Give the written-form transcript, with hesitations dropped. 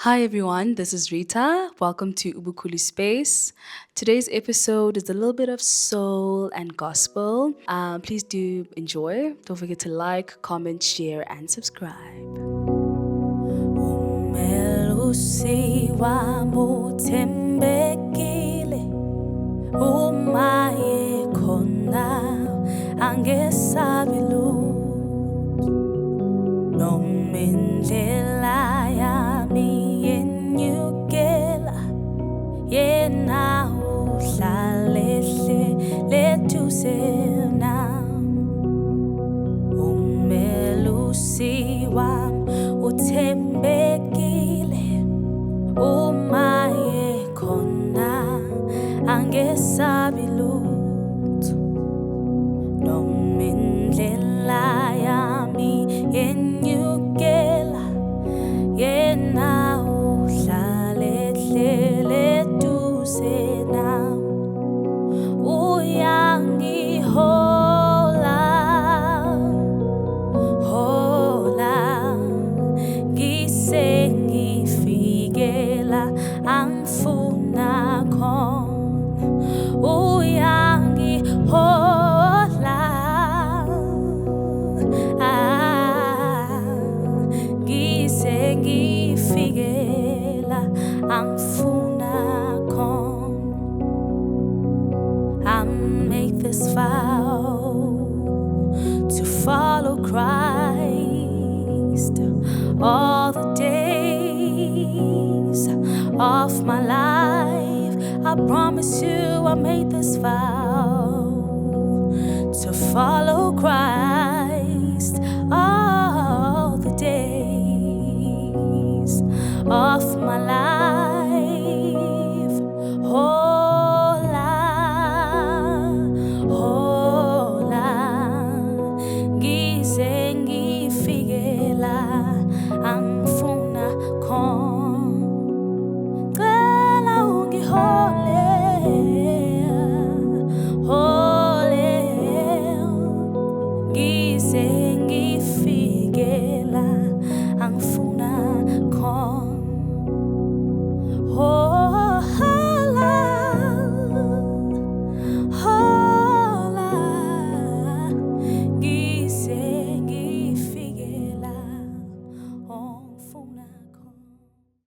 Hi everyone, this is Rita. Welcome to Ubukuli Space. Today's episode is a little bit of soul and gospel. Please do enjoy. Don't forget to like, comment, share, and subscribe. Umelusi wamuthembekile uma ekhona angesabi lutho noma indlela yami yenyukela yena uhlalehle leduze nami umelusi wami uthembekile uma ekhona angesabi lutho noma indlela yami yenyukela yena uhlalehle eduze nami uyangihola hola ngisengifikela angifuna khona uyangihola ngisengifikela angifuna khona I make this vow to follow Christ all the days of my life. I promise you, I made this vow to follow Christ all the days of my life.